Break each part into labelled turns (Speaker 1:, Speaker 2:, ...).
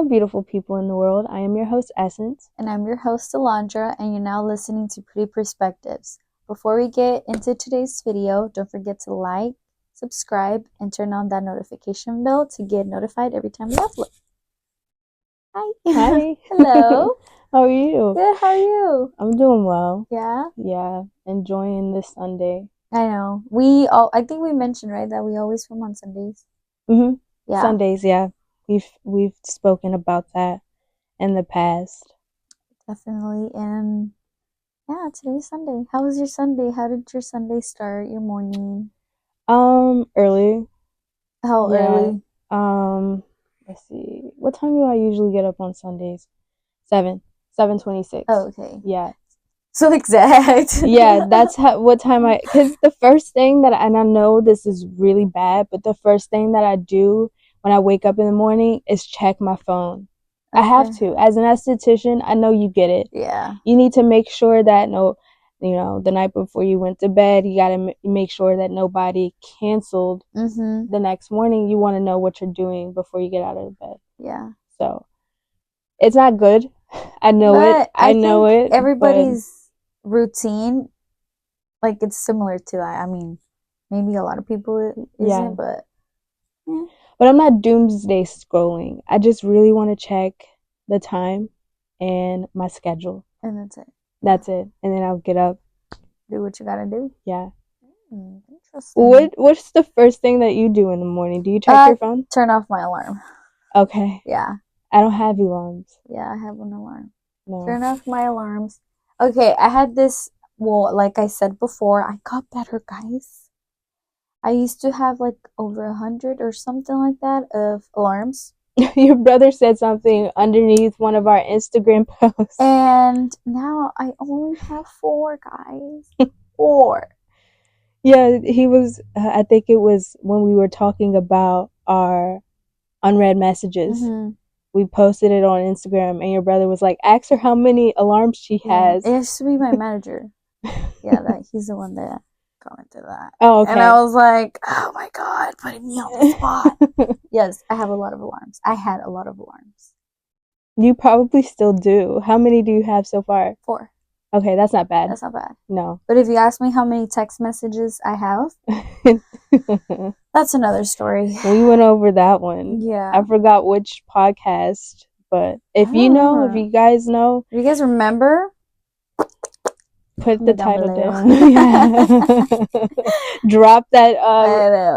Speaker 1: Hello, beautiful people in the world. I am your host, Essence.
Speaker 2: And I'm your host, Alondra, and you're now listening to Pretty Perspectives. Before we get into today's video, don't forget to like, subscribe, and turn on that notification bell to get notified every time we upload. Hi.
Speaker 1: Hi.
Speaker 2: Hello.
Speaker 1: How are you?
Speaker 2: Good, how are you?
Speaker 1: I'm doing well.
Speaker 2: Yeah?
Speaker 1: Yeah, enjoying this Sunday.
Speaker 2: I know. I think we mentioned, right, that we always film on Sundays.
Speaker 1: Mm-hmm.
Speaker 2: Yeah.
Speaker 1: Sundays, yeah. We've spoken about that in the past.
Speaker 2: Definitely. And yeah, today's Sunday. How was your Sunday? How did your Sunday start, your morning?
Speaker 1: Early.
Speaker 2: How
Speaker 1: Yeah.
Speaker 2: early?
Speaker 1: Let's see. What time do I usually get up on Sundays? 7:26.
Speaker 2: Oh, okay.
Speaker 1: Yeah.
Speaker 2: So exact.
Speaker 1: Yeah, that's what time because the first thing and I know this is really bad, but the first thing that I do when I wake up in the morning is check my phone. I have to. As an esthetician, I know you get it.
Speaker 2: Yeah.
Speaker 1: You need to make sure that the night before you went to bed, you got to make sure that nobody canceled the next morning. You want to know what you're doing before you get out of bed.
Speaker 2: Yeah.
Speaker 1: So it's not good. I know it. I know it.
Speaker 2: Everybody's routine, like, it's similar to that. I mean, maybe a lot of people isn't, but
Speaker 1: yeah. But I'm not doomsday scrolling. I just really want to check the time and my schedule.
Speaker 2: And that's it.
Speaker 1: That's it. And then I'll get up.
Speaker 2: Do what you gotta do.
Speaker 1: Yeah.
Speaker 2: Interesting.
Speaker 1: What's the first thing that you do in the morning? Do you check your phone?
Speaker 2: Turn off my alarm.
Speaker 1: Okay.
Speaker 2: Yeah.
Speaker 1: I don't have alarms.
Speaker 2: Yeah, I have an alarm.
Speaker 1: No.
Speaker 2: Turn off my alarms. Okay, I had this, well, like I said before, I got better, guys. I used to have like over 100 or something like that of alarms.
Speaker 1: Your brother said something underneath one of our Instagram posts.
Speaker 2: And now I only have 4, guys. 4.
Speaker 1: Yeah, he was, I think it was when we were talking about our unread messages. We posted it on Instagram, and your brother was like, ask her how many alarms she has.
Speaker 2: It has to be my manager. He's the one that commented that.
Speaker 1: Oh, okay.
Speaker 2: And I was like, oh my god, putting me on the spot. Yes, I have a lot of alarms. I had a lot of alarms.
Speaker 1: You probably still do. How many do you have so far?
Speaker 2: 4.
Speaker 1: Okay, that's not bad.
Speaker 2: That's not bad.
Speaker 1: No.
Speaker 2: But if you ask me how many text messages I have, that's another story.
Speaker 1: We went over that one.
Speaker 2: Yeah.
Speaker 1: I forgot which podcast, but if you guys know.
Speaker 2: If you guys remember,
Speaker 1: put the title down. Yeah. Drop that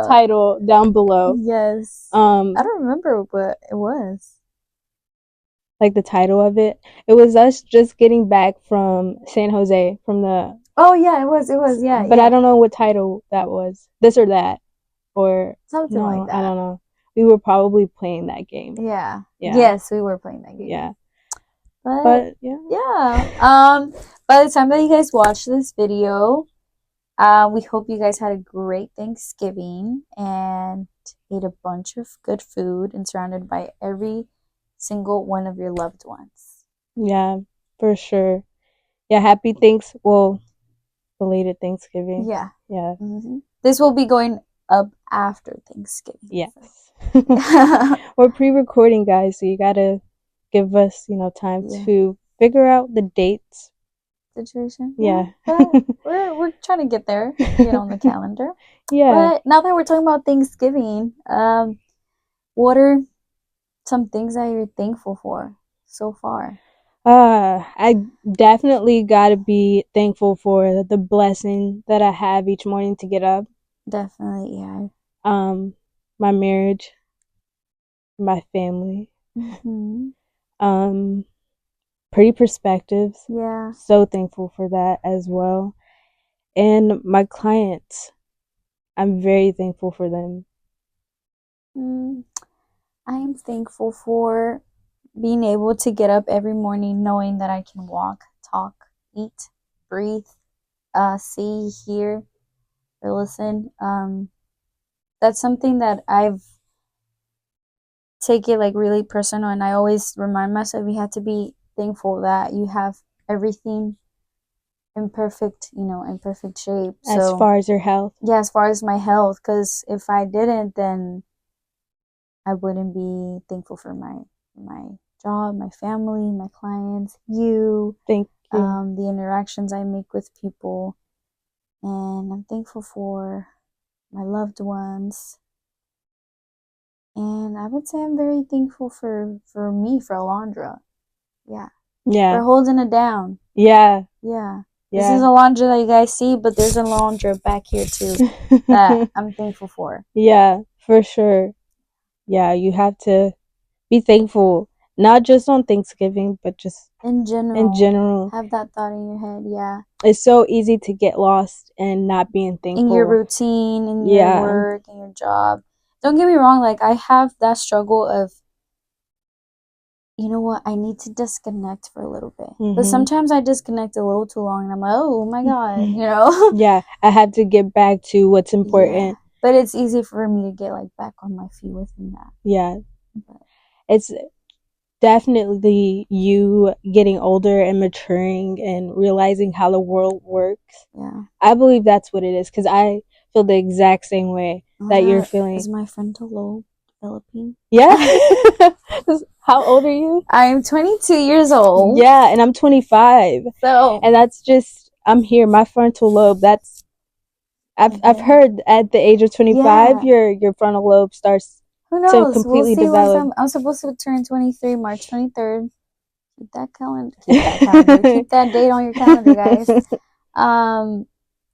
Speaker 1: title down below.
Speaker 2: Yes. I don't remember what it was.
Speaker 1: Like the title of it. It was us just getting back from San Jose from the.
Speaker 2: Oh yeah, it was. Yeah.
Speaker 1: But I don't know what title that was. This or that, or
Speaker 2: something like that.
Speaker 1: I don't know. We were probably playing that game.
Speaker 2: Yeah. Yes, we were playing that game.
Speaker 1: Yeah.
Speaker 2: But yeah. By the time that you guys watch this video, we hope you guys had a great Thanksgiving and ate a bunch of good food and surrounded by every single one of your loved ones.
Speaker 1: Yeah, for sure. Yeah, belated Thanksgiving.
Speaker 2: Yeah.
Speaker 1: Yeah.
Speaker 2: This will be going up after Thanksgiving.
Speaker 1: Yes. We're pre-recording, guys, so you gotta give us, time to figure out the dates.
Speaker 2: Situation.
Speaker 1: Yeah.
Speaker 2: We're trying to get there, on the calendar.
Speaker 1: Yeah.
Speaker 2: But now that we're talking about Thanksgiving, what are some things that you're thankful for so far?
Speaker 1: I definitely gotta be thankful for the blessing that I have each morning to get up.
Speaker 2: Definitely, yeah.
Speaker 1: My marriage, my family. Pretty perspectives.
Speaker 2: Yeah.
Speaker 1: So thankful for that as well. And my clients, I'm very thankful for them.
Speaker 2: I am thankful for being able to get up every morning knowing that I can walk, talk, eat, breathe, see, hear, or listen. That's something that I've taken like really personal, and I always remind myself you have to be thankful that you have everything in perfect shape.
Speaker 1: As far as your health?
Speaker 2: Yeah, as far as my health, because if I didn't, then I wouldn't be thankful for my my job, my family, my clients, you.
Speaker 1: Thank you.
Speaker 2: The interactions I make with people. And I'm thankful for my loved ones. And I would say I'm very thankful for me, for Alondra. Yeah.
Speaker 1: Yeah.
Speaker 2: For holding it down.
Speaker 1: Yeah.
Speaker 2: Yeah. This is Alondra that you guys see, but there's Alondra back here too that I'm thankful for.
Speaker 1: Yeah, for sure. Yeah, you have to be thankful, not just on Thanksgiving, but just
Speaker 2: in general.
Speaker 1: In general.
Speaker 2: Have that thought in your head, yeah.
Speaker 1: It's so easy to get lost and not being thankful.
Speaker 2: In your routine, in your work, in your job. Don't get me wrong, like I have that struggle of, you know what, I need to disconnect for a little bit. Mm-hmm. But sometimes I disconnect a little too long and I'm like, oh my God, you know?
Speaker 1: Yeah, I have to get back to what's important. Yeah.
Speaker 2: But it's easy for me to get like back on my feet within that.
Speaker 1: Yeah. But it's definitely you getting older and maturing and realizing how the world works. Yeah. I believe that's what it is because I feel the exact same way that you're feeling.
Speaker 2: Is my frontal lobe developing?
Speaker 1: Yeah. How old are you?
Speaker 2: I'm 22 years old.
Speaker 1: Yeah, and I'm 25. So, and that's just, I'm here. My frontal lobe, that's, I've heard at the age of 25, your frontal lobe starts
Speaker 2: to completely develop. I'm supposed to turn 23 March 23rd. Keep that calendar. Keep that date on your calendar, guys.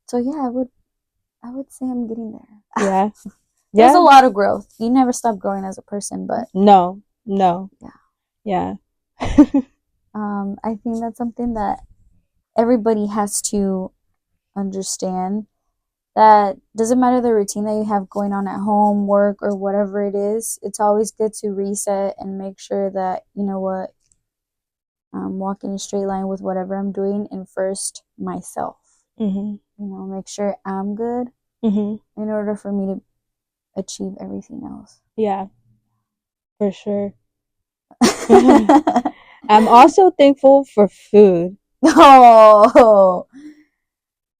Speaker 2: So yeah, I would say I'm getting there. Yeah. There's a lot of growth. You never stop growing as a person, but
Speaker 1: no. Yeah.
Speaker 2: I think that's something that everybody has to understand. That doesn't matter the routine that you have going on at home, work, or whatever it is. It's always good to reset and make sure that, you know what, I'm walking a straight line with whatever I'm doing, and first myself. Mm-hmm. You know, make sure I'm good in order for me to achieve everything else.
Speaker 1: Yeah, for sure. I'm also thankful for food.
Speaker 2: Oh,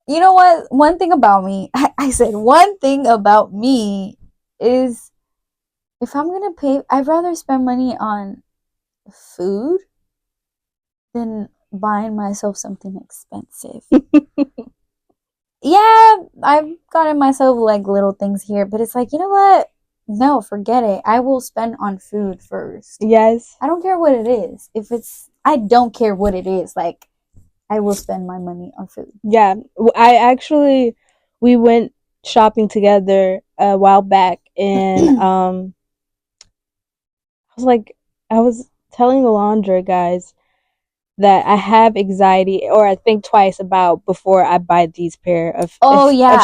Speaker 2: you know what? One thing about me, I said one thing about me is if I'm going to pay, I'd rather spend money on food than buying myself something expensive. Yeah, I've gotten myself like little things here, but it's like, you know what? No, forget it. I will spend on food first.
Speaker 1: Yes.
Speaker 2: I don't care what it is. I don't care what it is. Like, I will spend my money on food.
Speaker 1: Yeah. We went shopping together a while back, and I was telling Alondra, guys, that I have anxiety, or I think twice about before I buy these pair of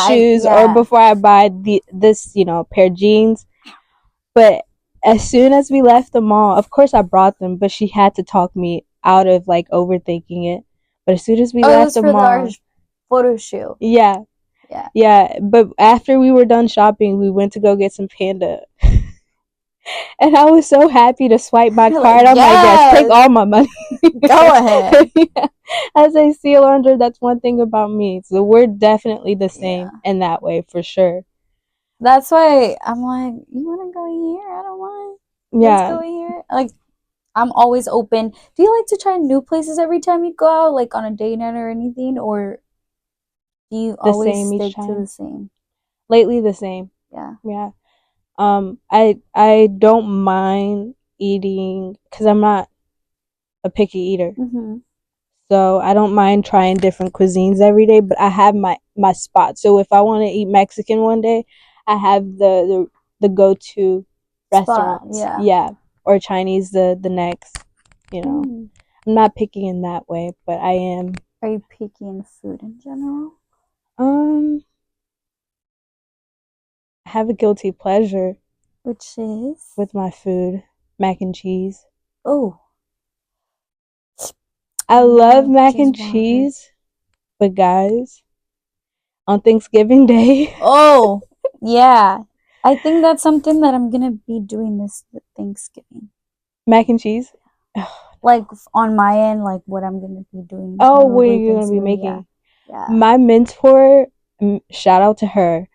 Speaker 1: shoes, or before I buy this pair of jeans. But as soon as we left the mall, of course I brought them, but she had to talk me out of like overthinking it. But as soon as we left the mall,
Speaker 2: our photo shoot.
Speaker 1: Yeah. But after we were done shopping, we went to go get some Panda. And I was so happy to swipe my card. I'm like, yes, take all my money.
Speaker 2: Go ahead.
Speaker 1: Yeah. As I see, Alondra, that's one thing about me. So we're definitely the same in that way, for sure.
Speaker 2: That's why I'm like, you want to go here? I don't mind. Let's go here. Like, I'm always open. Do you like to try new places every time you go out, like on a date night or anything? Or do you always stick to the same?
Speaker 1: Lately, the same. Yeah. I don't mind eating because I'm not a picky eater. Mm-hmm. So I don't mind trying different cuisines every day, but I have my spot. So if I want to eat Mexican one day, I have the go-to restaurants. Yeah. Or Chinese the next. You know. I'm not picky in that way, but I am.
Speaker 2: Are you picky in food in general?
Speaker 1: I have a guilty pleasure.
Speaker 2: Which is?
Speaker 1: With my food. Mac and cheese.
Speaker 2: Oh.
Speaker 1: I love mac and cheese. But guys, on Thanksgiving Day.
Speaker 2: Oh, yeah. I think that's something that I'm going to be doing this Thanksgiving.
Speaker 1: Mac and cheese?
Speaker 2: Like on my end, like what I'm going to be doing.
Speaker 1: Oh, what are you going to be making? Yeah. My mentor, shout out to her,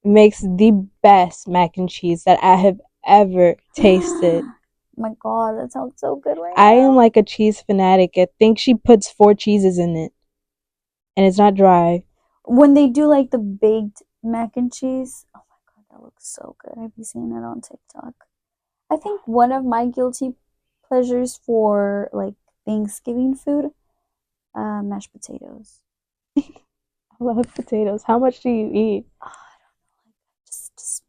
Speaker 1: makes the best mac and cheese that I have ever tasted.
Speaker 2: My God, that sounds so good right
Speaker 1: I
Speaker 2: now.
Speaker 1: am like a cheese fanatic. I think she puts 4 cheeses in it. And it's not dry.
Speaker 2: When they do like the baked mac and cheese, oh my God, that looks so good. I've been seeing it on TikTok. I think one of my guilty pleasures for like Thanksgiving food, mashed potatoes.
Speaker 1: I love potatoes. How much do you eat?
Speaker 2: Oh, I don't know, like just.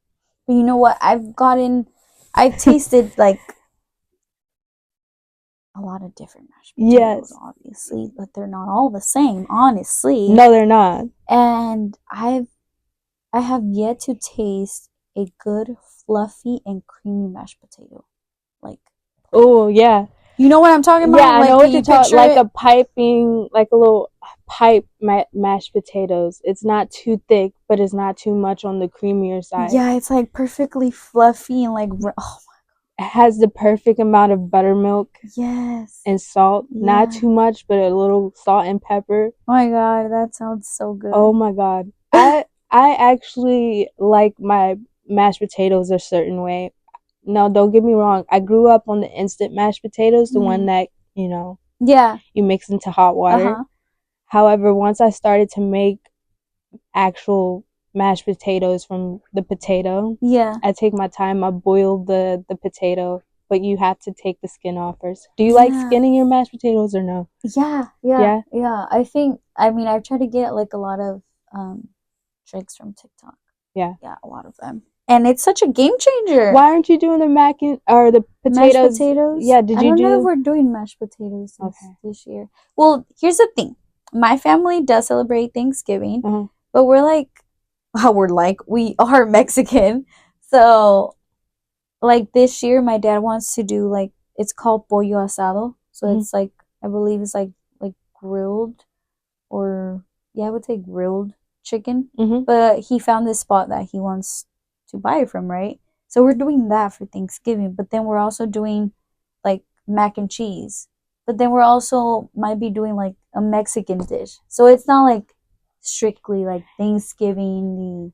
Speaker 2: But you know what? I've tasted like a lot of different mashed potatoes,
Speaker 1: Yes.
Speaker 2: obviously, but they're not all the same, honestly.
Speaker 1: No, they're not.
Speaker 2: And I have yet to taste a good fluffy and creamy mashed potato. Like,
Speaker 1: Oh, yeah.
Speaker 2: you know what I'm talking about?
Speaker 1: Yeah, I
Speaker 2: Like,
Speaker 1: know
Speaker 2: can
Speaker 1: what
Speaker 2: you
Speaker 1: you're talking.
Speaker 2: picture
Speaker 1: Like
Speaker 2: it?
Speaker 1: a piping, like a little pipe mashed potatoes. It's not too thick, but it's not too much on the creamier side.
Speaker 2: Yeah, it's like perfectly fluffy and like, oh
Speaker 1: It has the perfect amount of buttermilk.
Speaker 2: yes.
Speaker 1: And salt.
Speaker 2: Yeah.
Speaker 1: Not too much, but a little salt and pepper.
Speaker 2: Oh my God, that sounds so good.
Speaker 1: Oh my God. I actually like my mashed potatoes a certain way. No, don't get me wrong. I grew up on the instant mashed potatoes, the one that,
Speaker 2: yeah,
Speaker 1: you mix into hot water. However, once I started to make actual mashed potatoes from the potato,
Speaker 2: yeah,
Speaker 1: I take my time. I boil the potato, but you have to take the skin off first. Do you like skinning your mashed potatoes or no?
Speaker 2: Yeah. I think, I've tried to get like a lot of tricks from TikTok.
Speaker 1: Yeah,
Speaker 2: a lot of them. And it's such a game changer.
Speaker 1: Why aren't you doing the or the potatoes?
Speaker 2: Mashed potatoes?
Speaker 1: Yeah, did you
Speaker 2: I don't know if we're doing mashed potatoes this year. Well, here's the thing. My family does celebrate Thanksgiving, but we are Mexican. So, like this year, my dad wants to do like, it's called pollo asado. So it's like, I believe it's like grilled, or I would say grilled chicken. But he found this spot that he wants to buy it from, right? So we're doing that for Thanksgiving, but then we're also doing like mac and cheese. But then we're also might be doing like a Mexican dish. So it's not like strictly like Thanksgiving,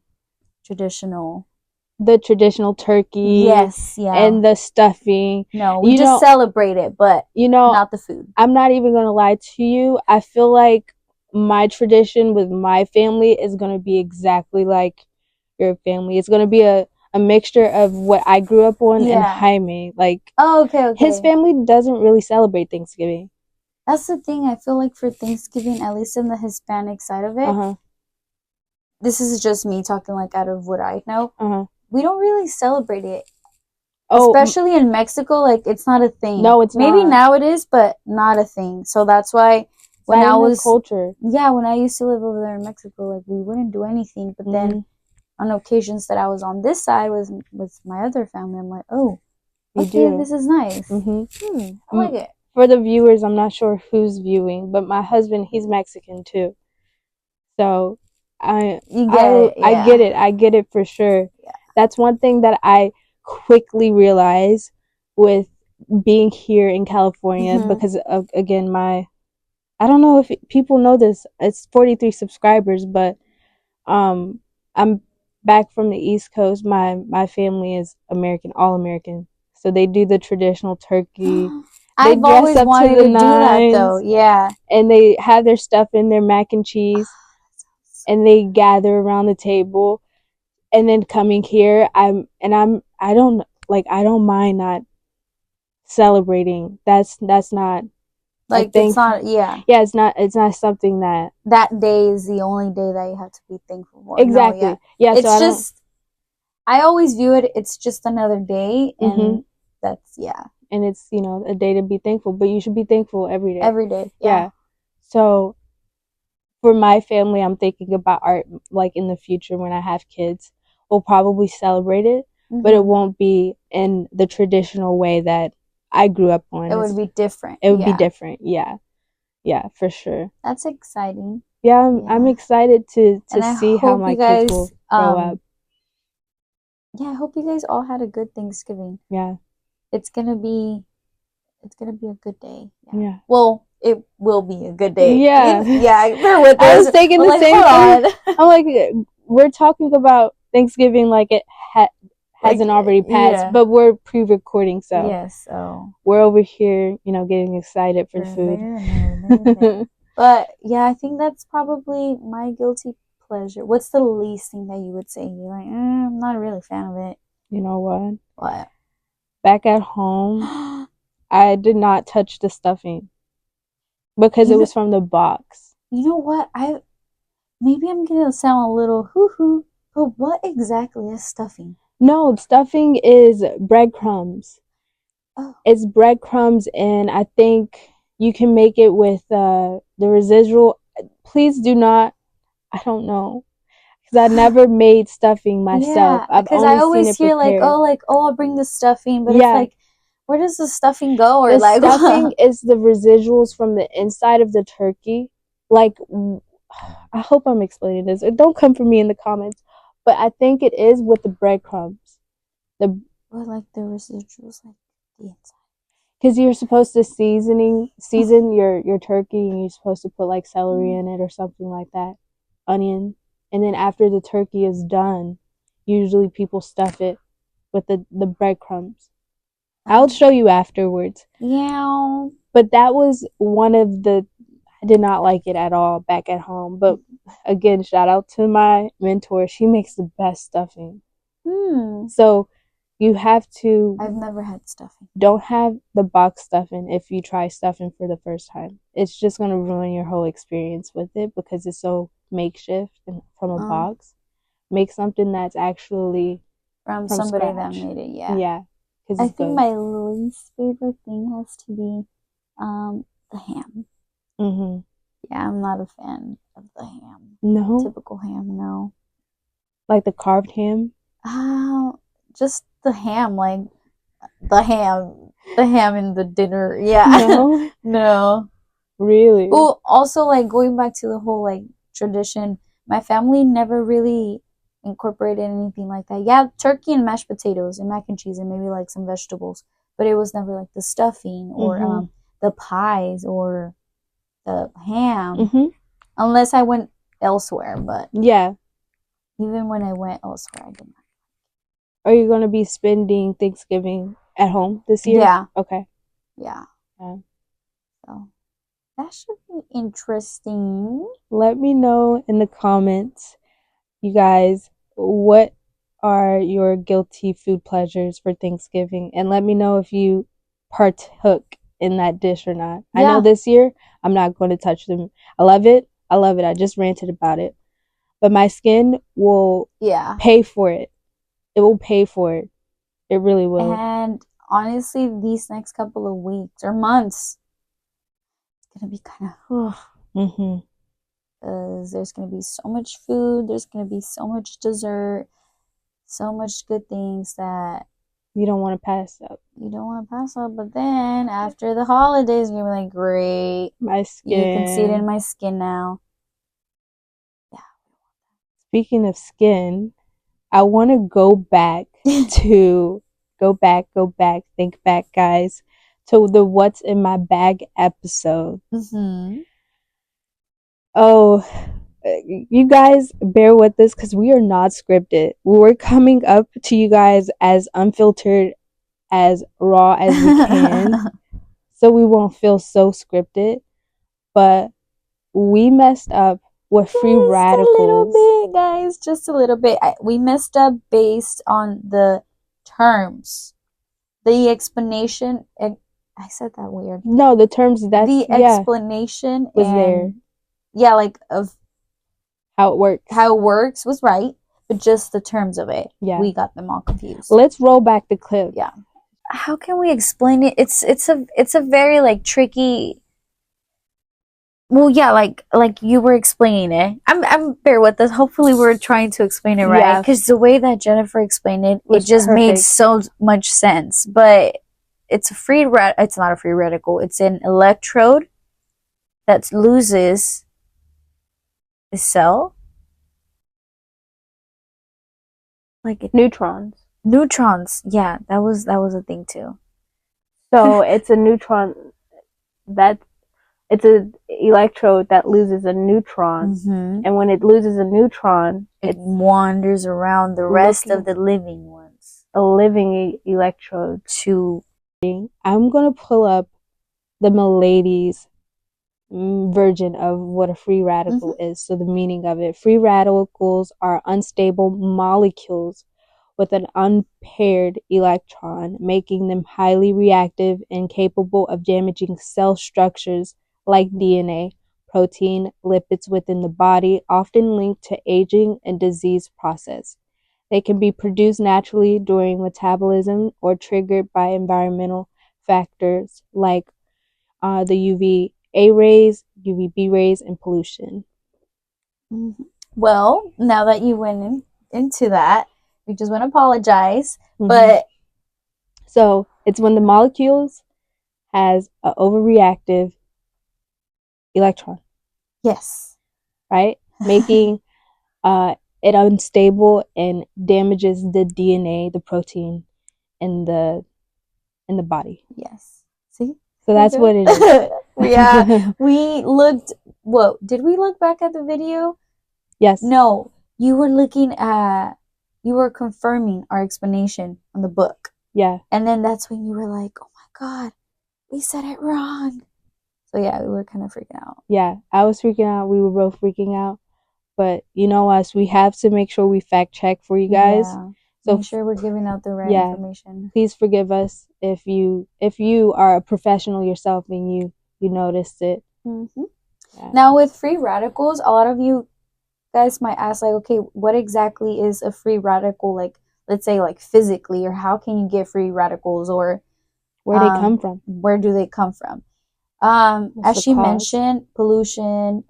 Speaker 2: the traditional
Speaker 1: turkey.
Speaker 2: Yes, yeah.
Speaker 1: And the stuffing.
Speaker 2: No, we just celebrate it, but not the food.
Speaker 1: I'm not even going to lie to you. I feel like my tradition with my family is going to be exactly like your family. It's going to be a mixture of what I grew up on and Jaime. Like,
Speaker 2: okay.
Speaker 1: His family doesn't really celebrate Thanksgiving.
Speaker 2: That's the thing. I feel like for Thanksgiving, at least in the Hispanic side of it, this is just me talking like out of what I know. We don't really celebrate it. Especially in Mexico, like it's not a thing.
Speaker 1: No, it's
Speaker 2: maybe now it is, but not a thing. So that's why when I was
Speaker 1: culture.
Speaker 2: Yeah, when I used to live over there in Mexico, like we wouldn't do anything. But then on occasions that I was on this side with my other family, I'm like, oh, okay, this is nice. I like it.
Speaker 1: For the viewers, I'm not sure who's viewing, but my husband, he's Mexican too. So I get it. I get it for sure. Yeah. That's one thing that I quickly realized with being here in California because of, again, I don't know if people know this. It's 43 subscribers, but I'm back from the East Coast. My family is American, all American. So they do the traditional turkey.
Speaker 2: I've always wanted to do that though. Yeah. And
Speaker 1: they have their stuff in their mac and cheese. And they gather around the table. And then coming here, I don't mind not celebrating. That's not
Speaker 2: like it's not
Speaker 1: it's not something
Speaker 2: that day is the only day that you have to be thankful for.
Speaker 1: Exactly.
Speaker 2: No, it's so just I always view it, it's just another day, and that's
Speaker 1: and it's a day to be thankful, but you should be thankful every day.
Speaker 2: Every day.
Speaker 1: Yeah. So for my family, I'm thinking about art like in the future when I have kids. We'll probably celebrate it, but it won't be in the traditional way that I grew up on.
Speaker 2: It would be different.
Speaker 1: It would be different. Yeah. Yeah, for sure.
Speaker 2: That's exciting.
Speaker 1: Yeah, I'm excited to see how my kids will grow up.
Speaker 2: Yeah, I hope you guys all had a good Thanksgiving.
Speaker 1: Yeah.
Speaker 2: It's gonna be a good day.
Speaker 1: Yeah.
Speaker 2: Well, it will be a good day.
Speaker 1: Yeah.
Speaker 2: Bear with us.
Speaker 1: I was thinking the same thing. I'm like, we're talking about Thanksgiving like it hasn't already passed. Yeah. But we're pre-recording, so
Speaker 2: yes, so
Speaker 1: we're over here, getting excited for food.
Speaker 2: But yeah, I think that's probably my guilty pleasure. What's the least thing that you would say? You're like, I'm not really a fan of it.
Speaker 1: You know what?
Speaker 2: What?
Speaker 1: Back at home, I did not touch the stuffing because it was from the box.
Speaker 2: You know what? Maybe I'm gonna sound a little hoo-hoo, but what exactly is stuffing?
Speaker 1: No, stuffing is breadcrumbs. Oh. It's breadcrumbs, and I think you can make it with the residual. Please do not. I don't know, because I never made stuffing myself.
Speaker 2: Yeah, because I always hear I'll bring the stuffing, but it's like, where does the stuffing go? Or
Speaker 1: the stuffing is the residuals from the inside of the turkey. Like, I hope I'm explaining this. Don't come for me in the comments, but I think it is with the breadcrumbs.
Speaker 2: Or like the residuals, like the inside.
Speaker 1: Because you're supposed to season your turkey, and you're supposed to put like celery in it or something like that, onion, and then after the turkey is done, usually people stuff it with the breadcrumbs. I'll show you afterwards.
Speaker 2: Yeah.
Speaker 1: But that was one of the. I did not like it at all back at home. But again, shout out to my mentor. She makes the best stuffing. So you have to.
Speaker 2: I've never had stuffing.
Speaker 1: Don't have the box stuffing if you try stuffing for the first time. It's just going to ruin your whole experience with it because it's so makeshift and from a box. Make something that's actually
Speaker 2: from somebody scratch. That made it. Yeah.
Speaker 1: Yeah.
Speaker 2: I think my least favorite thing has to be the ham. Yeah, I'm not a fan of the ham.
Speaker 1: No?
Speaker 2: Typical ham, no.
Speaker 1: Like the carved ham?
Speaker 2: Just the ham, like the ham in the dinner. Yeah.
Speaker 1: No?
Speaker 2: No.
Speaker 1: Really?
Speaker 2: Well, also like going back to the whole like tradition, my family never really incorporated anything like that. Yeah, turkey and mashed potatoes and mac and cheese and maybe like some vegetables, but it was never like the stuffing or the pies or the ham, unless I went elsewhere. But
Speaker 1: yeah,
Speaker 2: even when I went elsewhere, I didn't.
Speaker 1: Are you gonna be spending Thanksgiving at home this year?
Speaker 2: Yeah.
Speaker 1: Okay.
Speaker 2: Yeah. So that should be interesting.
Speaker 1: Let me know in the comments, you guys, what are your guilty food pleasures for Thanksgiving, and let me know if you partook in that dish or not. Yeah. I know this year I'm not going to touch them. I love it. I just ranted about it, but my skin will pay for it. It will pay for it. It really will.
Speaker 2: And honestly, these next couple of weeks or months, it's gonna be kind of because there's gonna be so much food. There's gonna be so much dessert, so much good things that
Speaker 1: you don't want to pass up.
Speaker 2: But then after the holidays, you're gonna be like, great,
Speaker 1: my skin.
Speaker 2: You can see it in my skin now. Yeah.
Speaker 1: Speaking of skin, I want to go back think back, guys, to the What's in My Bag episode. Oh, you guys bear with this because we are not scripted. We're coming up to you guys as unfiltered, as raw as we can, so we won't feel so scripted. But we messed up with free radicals.
Speaker 2: Just a little bit, guys. Just a little bit. We messed up based on the terms. The explanation. I said that weird.
Speaker 1: No, the terms.
Speaker 2: The explanation
Speaker 1: was there.
Speaker 2: Yeah, like of
Speaker 1: how it works.
Speaker 2: How it works was right, but just the terms of it. Yeah, we got them all confused.
Speaker 1: Let's roll back the clip.
Speaker 2: Yeah. How can we explain it? It's a very like tricky. Well, yeah, like you were explaining it. I'm bear with us. Hopefully, we're trying to explain it right because the way that Jennifer explained it, it just made so much sense. But it's It's not a free radical. It's an electrode that loses a cell, like
Speaker 1: neutrons.
Speaker 2: Neutrons. Yeah, that was a thing too.
Speaker 1: So it's a neutron it's an electrode that loses a neutron, and when it loses a neutron,
Speaker 2: it wanders around the rest of the living ones.
Speaker 1: a living electrode to. I'm gonna pull up the Milady's version of what a free radical is. So the meaning of it: free radicals are unstable molecules with an unpaired electron, making them highly reactive and capable of damaging cell structures like DNA, protein, lipids within the body, often linked to aging and disease process. They can be produced naturally during metabolism or triggered by environmental factors like the UVA rays, UVB rays, and pollution.
Speaker 2: Well, now that you went into that, we just want to apologize, but
Speaker 1: so it's when the molecules has an overreactive electron.
Speaker 2: Yes.
Speaker 1: Right? Making it unstable and damages the DNA, the protein in the body.
Speaker 2: Yes. See?
Speaker 1: So that's what it is.
Speaker 2: Yeah. We looked, did we look back at the video?
Speaker 1: Yes.
Speaker 2: No. You were confirming our explanation on the book.
Speaker 1: Yeah.
Speaker 2: And then that's when you were like, oh my God, we said it wrong. So yeah, we were kind of freaking out.
Speaker 1: Yeah, I was freaking out. We were both freaking out. But you know us, we have to make sure we fact check for you guys.
Speaker 2: Yeah. So make sure we're giving out the right information.
Speaker 1: Please forgive us if you are a professional yourself and you noticed it.
Speaker 2: Yeah. Now with free radicals, a lot of you guys might ask like, okay, what exactly is a free radical? Like, let's say like physically, or how can you get free radicals, or
Speaker 1: where they come from?
Speaker 2: Where do they come from? As she mentioned, pollution.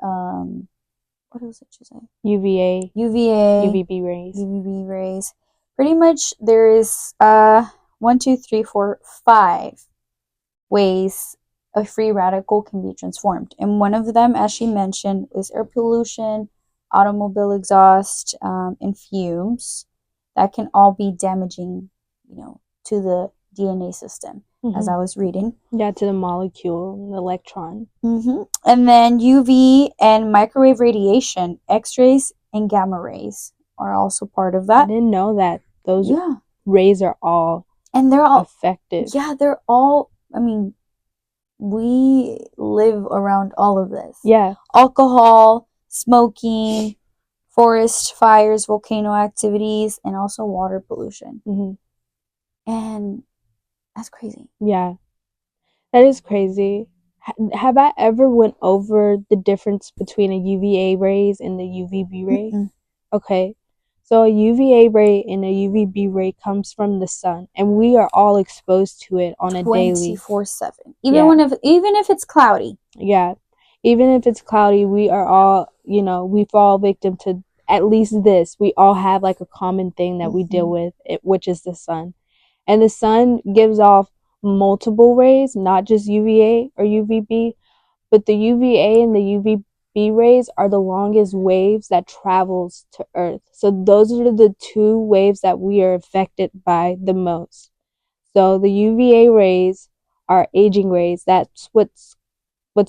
Speaker 2: What else did she say?
Speaker 1: UVA, UVB
Speaker 2: rays. Pretty much, there is 1, 2, 3, 4, 5 ways a free radical can be transformed, and one of them, as she mentioned, is air pollution, automobile exhaust, and fumes. That can all be damaging, to the DNA system, as I was reading.
Speaker 1: Yeah, to the molecule, the electron.
Speaker 2: And then UV and microwave radiation, X-rays and gamma rays are also part of that.
Speaker 1: I didn't know that those rays are all effective.
Speaker 2: Yeah, they're all, I mean, we live around all of this.
Speaker 1: Yeah.
Speaker 2: Alcohol, smoking, forest fires, volcano activities, and also water pollution. And that's crazy.
Speaker 1: Yeah, that is crazy. Have I ever went over the difference between a UVA rays and the UVB ray? Okay. So a UVA ray and a UVB ray comes from the sun, and we are all exposed to it on a daily
Speaker 2: 24/7. Even if it's cloudy.
Speaker 1: Yeah. Even if it's cloudy, we are all, we fall victim to at least this. We all have like a common thing that we deal with, which is the sun. And the sun gives off multiple rays, not just UVA or UVB, but the UVA and the UVB rays are the longest waves that travels to Earth. So those are the two waves that we are affected by the most. So the UVA rays are aging rays. That's what's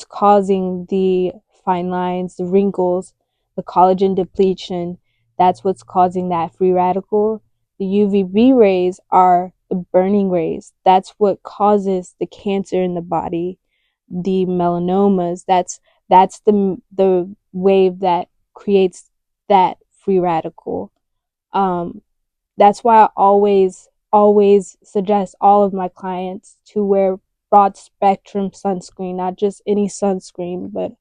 Speaker 1: causing the fine lines, the wrinkles, the collagen depletion. That's what's causing that free radical. The UVB rays are the burning rays. That's what causes the cancer in the body, the melanomas. That's the wave that creates that free radical. That's why I always suggest all of my clients to wear broad spectrum sunscreen, not just any sunscreen, but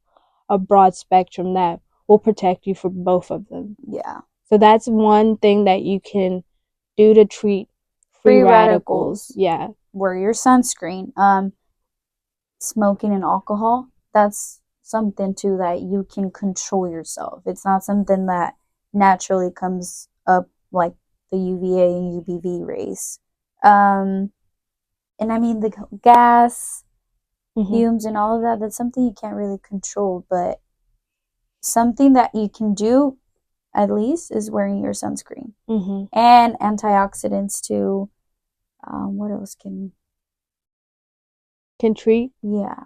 Speaker 1: a broad spectrum that will protect you from both of them.
Speaker 2: Yeah.
Speaker 1: So that's one thing that you can do to treat free radicals. Yeah.
Speaker 2: Wear your sunscreen. Smoking and alcohol, that's something too that you can control yourself. It's not something that naturally comes up like the UVA and UVB rays. And I mean the gas, fumes and all of that, that's something you can't really control, but something that you can do at least is wearing your sunscreen. And antioxidants too. What else can
Speaker 1: treat?
Speaker 2: Yeah.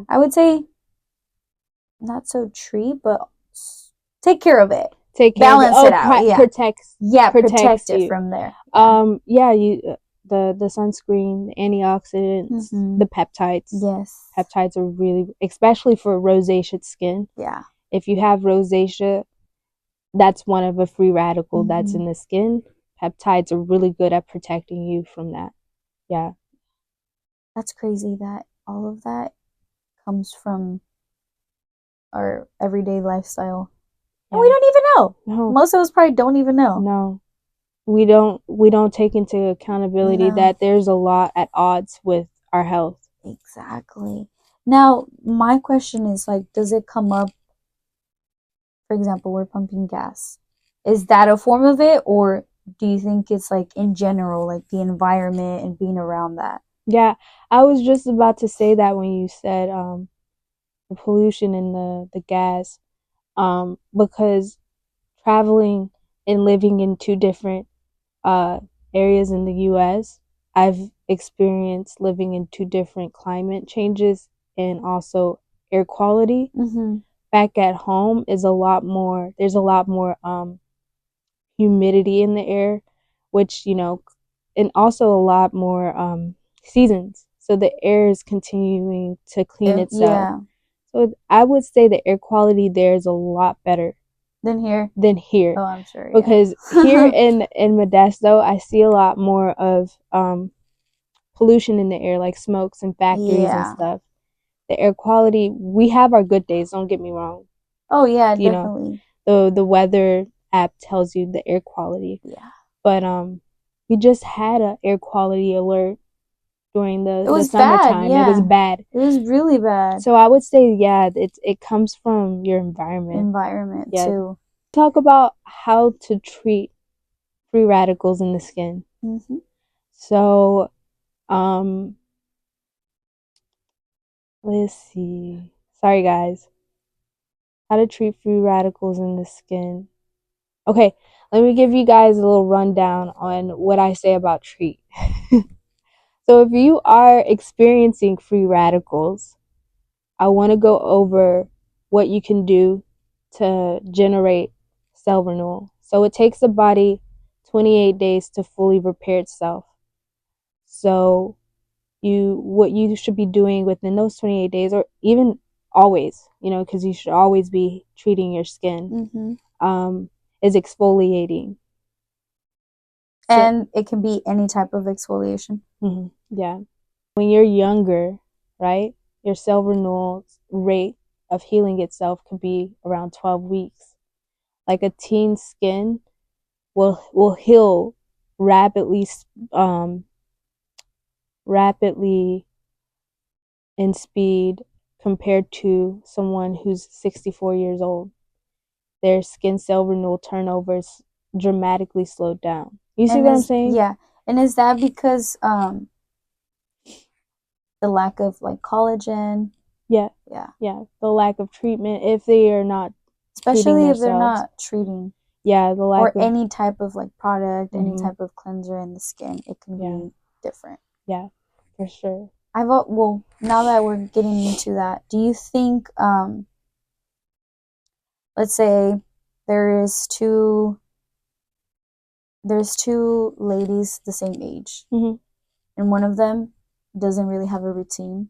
Speaker 2: I would say not so treat, but take care of it.
Speaker 1: take care of it.
Speaker 2: Balance it out. Yeah.
Speaker 1: Protect
Speaker 2: Protect it
Speaker 1: you
Speaker 2: from there.
Speaker 1: the sunscreen, the antioxidants, the peptides.
Speaker 2: Yes.
Speaker 1: Peptides are really, especially for rosacea skin.
Speaker 2: Yeah.
Speaker 1: If you have rosacea, that's one of a free radical that's in the skin. Peptides are really good at protecting you from that. Yeah.
Speaker 2: That's crazy that all of that comes from our everyday lifestyle. Yeah. And we don't even know. No. Most of us probably don't even know.
Speaker 1: No. We don't take into accountability that there's a lot at odds with our health.
Speaker 2: Exactly. Now, my question is like, does it come up, for example, we're pumping gas. Is that a form of it, or do you think it's like in general, like the environment and being around that?
Speaker 1: Yeah, I was just about to say that when you said the pollution and the gas, because traveling and living in two different areas in the U.S., I've experienced living in two different climate changes and also air quality. Back at home is a lot more. There's a lot more humidity in the air, which and also a lot more seasons. So the air is continuing to clean itself. Yeah. So I would say the air quality there is a lot better
Speaker 2: than here.
Speaker 1: Oh,
Speaker 2: I'm sure.
Speaker 1: Because here in Modesto, I see a lot more of pollution in the air, like smokes and factories and stuff. The air quality, we have our good days. Don't get me wrong.
Speaker 2: Oh yeah, definitely.
Speaker 1: The weather app tells you the air quality. Yeah. But we just had an air quality alert during the summertime.
Speaker 2: Bad, yeah.
Speaker 1: It was bad.
Speaker 2: It was really bad.
Speaker 1: So I would say, yeah, it comes from your environment.
Speaker 2: Too.
Speaker 1: Talk about how to treat free radicals in the skin. So, let's see. Sorry, guys. How to treat free radicals in the skin. Okay, let me give you guys a little rundown on what I say about treat. So if you are experiencing free radicals, I want to go over what you can do to generate cell renewal. So it takes the body 28 days to fully repair itself. So what you should be doing within those 28 days, or even always, because you should always be treating your skin, is exfoliating.
Speaker 2: And it can be any type of exfoliation.
Speaker 1: Yeah. When you're younger, right, your cell renewal rate of healing itself could be around 12 weeks. Like a teen's skin will heal rapidly in speed compared to someone who's 64 years old. Their skin cell renewal turnover is dramatically slowed down. You see what I'm saying?
Speaker 2: Yeah. And is that because the lack of like collagen?
Speaker 1: Yeah. The lack of treatment, if they are not,
Speaker 2: especially if they're not treating.
Speaker 1: Yeah, the lack
Speaker 2: of any type of like product, any type of cleanser in the skin, it can be different.
Speaker 1: Yeah, for sure.
Speaker 2: Well, now that we're getting into that, do you think let's say there's two ladies the same age, and one of them doesn't really have a routine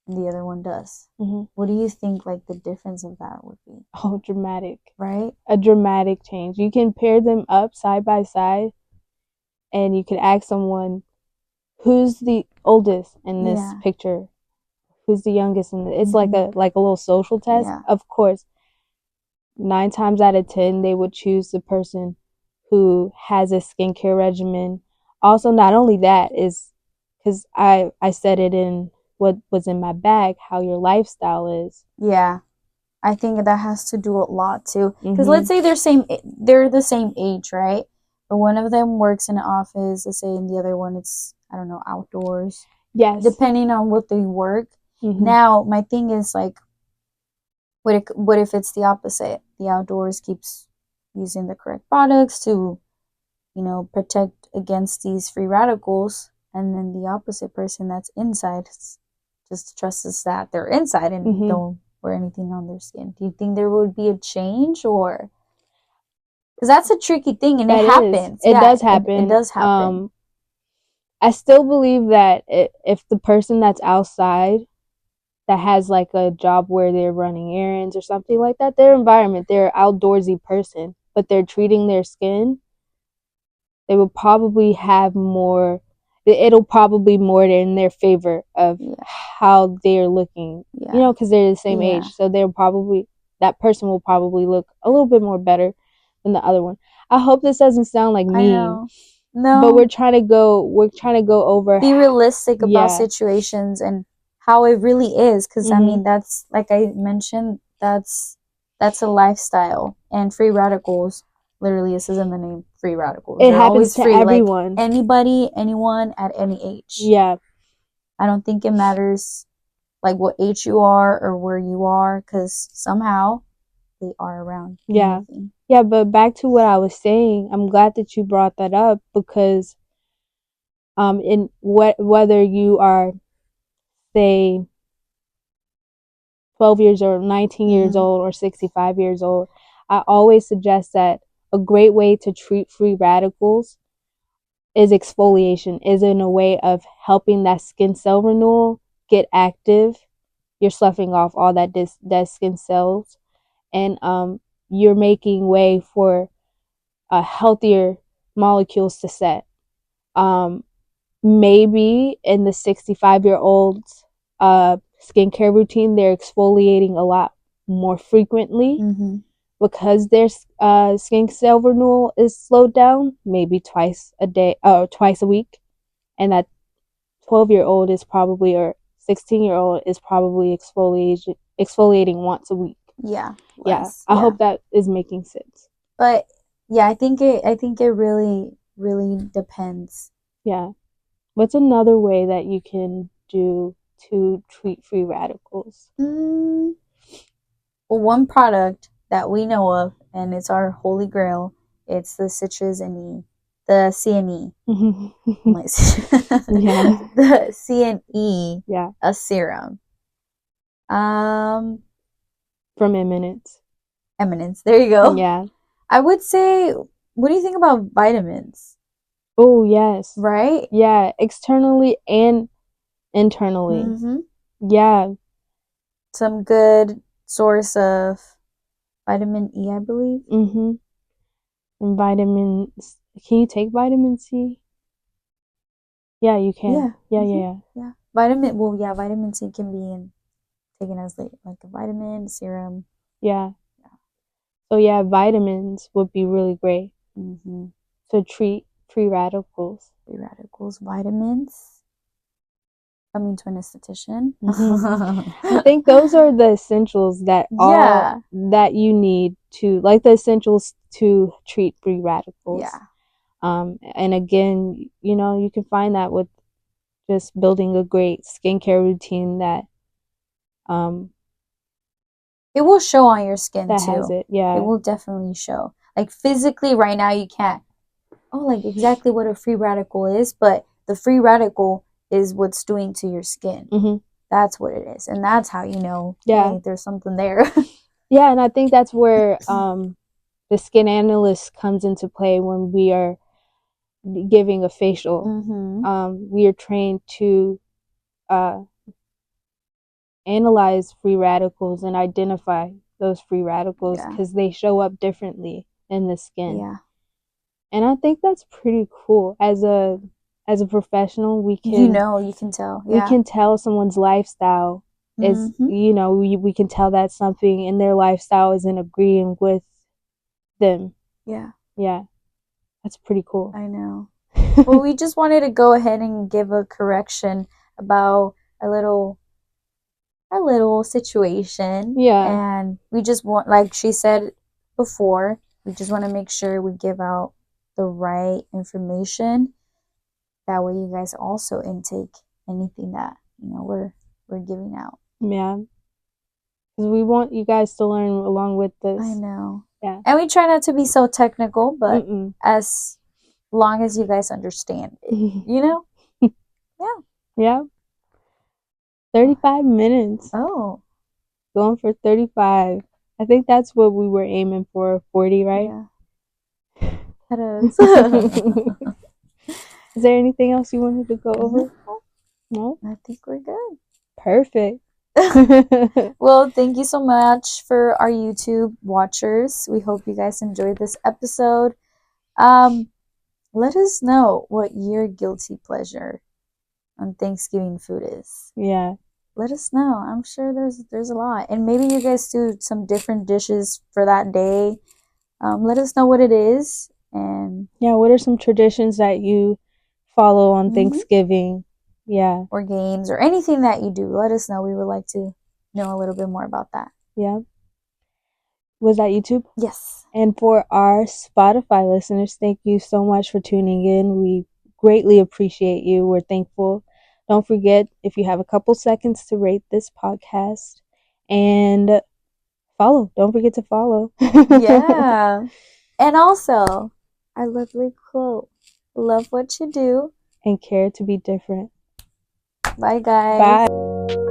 Speaker 2: and the other one does. What do you think like the difference of that would be?
Speaker 1: Oh, dramatic.
Speaker 2: Right?
Speaker 1: A dramatic change. You can pair them up side by side and you could ask someone, who's the oldest in this picture? Who's the youngest in it? It's like a little social test. Of course, 9 times out of 10 they would choose the person who has a skincare regimen. Also, not only that, is because I said it in what was in my bag, how your lifestyle is.
Speaker 2: Yeah, I think that has to do a lot too. Because let's say they're the same age, right? But one of them works in an office, let's say, and the other one it's, I don't know, outdoors.
Speaker 1: Yes.
Speaker 2: Depending on what they work. Now, my thing is like, what if it's the opposite? The outdoors keeps using the correct products to, protect against these free radicals, and then the opposite person that's inside just trusts that they're inside and don't wear anything on their skin. Do you think there would be a change, or? Because that's a tricky thing, and it happens.
Speaker 1: It does happen.
Speaker 2: It does happen.
Speaker 1: I still believe that if the person that's outside, that has like a job where they're running errands or something like that, their environment, they're an outdoorsy person, but they're treating their skin, they will probably have more, it'll probably more in their favor of how they're looking, you know, because they're the same age. So they'll probably, that person will probably look a little bit more better than the other one. I hope this doesn't sound like mean. No. But we're trying to go over.
Speaker 2: Be realistic about situations and how it really is. Because, I mean, that's, like I mentioned, that's a lifestyle. And free radicals, literally, this is in the name, free radicals.
Speaker 1: It happens to everyone.
Speaker 2: Like, anybody, anyone, at any age.
Speaker 1: Yeah.
Speaker 2: I don't think it matters, like, what age you are or where you are. Because somehow they are around.
Speaker 1: Yeah. Anything. Yeah, but back to what I was saying, I'm glad that you brought that up, because in whether you are, say, 12 years old, 19 years old, or 65 years old, I always suggest that a great way to treat free radicals is exfoliation, is in a way of helping that skin cell renewal get active. You're sloughing off all that dead skin cells, and you're making way for healthier molecules to set. Maybe in the 65-year-old's skincare routine, they're exfoliating a lot more frequently because their skin cell renewal is slowed down, maybe twice a week, and that 12-year-old is probably, or 16-year-old is probably exfoliating once a week.
Speaker 2: Yeah.
Speaker 1: I hope that is making sense.
Speaker 2: But yeah, I think it really, really depends.
Speaker 1: Yeah. What's another way that you can do to treat free radicals?
Speaker 2: Well, one product that we know of, and it's our holy grail, it's the CNE. The CNE. The CNE.
Speaker 1: Yeah.
Speaker 2: A serum.
Speaker 1: From Eminence.
Speaker 2: There you go.
Speaker 1: Yeah.
Speaker 2: I would say, what do you think about vitamins?
Speaker 1: Oh, yes.
Speaker 2: Right?
Speaker 1: Yeah, externally and internally. Yeah.
Speaker 2: Some good source of vitamin E, I believe.
Speaker 1: And vitamins. Can you take vitamin C? Yeah, you can. Yeah.
Speaker 2: Vitamin C can be taken as like a vitamin, serum.
Speaker 1: Yeah. So yeah, vitamins would be really great to treat free radicals.
Speaker 2: Vitamins. Coming to an esthetician.
Speaker 1: I think those are the essentials that that you need to, like, the essentials to treat free radicals.
Speaker 2: Yeah.
Speaker 1: And again, you know, you can find that with just building a great skincare routine that
Speaker 2: it will show on your skin
Speaker 1: that
Speaker 2: too.
Speaker 1: Has it. Yeah.
Speaker 2: It will definitely show. Like, physically right now you can't like exactly what a free radical is, but the free radical is what's doing to your skin. That's what it is. And that's how you know, hey, there's something there.
Speaker 1: Yeah, and I think that's where the skin analyst comes into play when we are giving a facial. We are trained to analyze free radicals and identify those free radicals because they show up differently in the skin.
Speaker 2: Yeah.
Speaker 1: And I think that's pretty cool. As a professional, we can,
Speaker 2: you can tell.
Speaker 1: We can tell someone's lifestyle is, we can tell that something in their lifestyle is in agreeing with them.
Speaker 2: Yeah.
Speaker 1: Yeah. That's pretty cool.
Speaker 2: I know. Well, we just wanted to go ahead and give a correction about a little situation.
Speaker 1: Yeah.
Speaker 2: And we just want, like she said before, we just want to make sure we give out the right information. That way you guys also intake anything that, we're giving out.
Speaker 1: Yeah. Because we want you guys to learn along with this.
Speaker 2: I know.
Speaker 1: Yeah.
Speaker 2: And we try not to be so technical, but as long as you guys understand it, Yeah.
Speaker 1: Yeah. 35 minutes.
Speaker 2: Oh.
Speaker 1: Going for 35. I think that's what we were aiming for, 40, right?
Speaker 2: Yeah. Is
Speaker 1: there anything else you wanted to go over? No?
Speaker 2: I think we're good.
Speaker 1: Perfect.
Speaker 2: Well, thank you so much for our YouTube watchers. We hope you guys enjoyed this episode. Let us know what your guilty pleasure on Thanksgiving food is.
Speaker 1: Yeah.
Speaker 2: Let us know. I'm sure there's a lot. And maybe you guys do some different dishes for that day. Let us know what it is. And
Speaker 1: yeah, what are some traditions that you follow on Thanksgiving? Yeah.
Speaker 2: Or games or anything that you do. Let us know. We would like to know a little bit more about that.
Speaker 1: Yeah. Was that YouTube?
Speaker 2: Yes.
Speaker 1: And for our Spotify listeners, thank you so much for tuning in. We greatly appreciate you. We're thankful. Don't forget, if you have a couple seconds, to rate this podcast and follow. Don't forget to follow.
Speaker 2: Yeah. And also, our lovely quote, love what you do
Speaker 1: and care to be different.
Speaker 2: Bye, guys.
Speaker 1: Bye.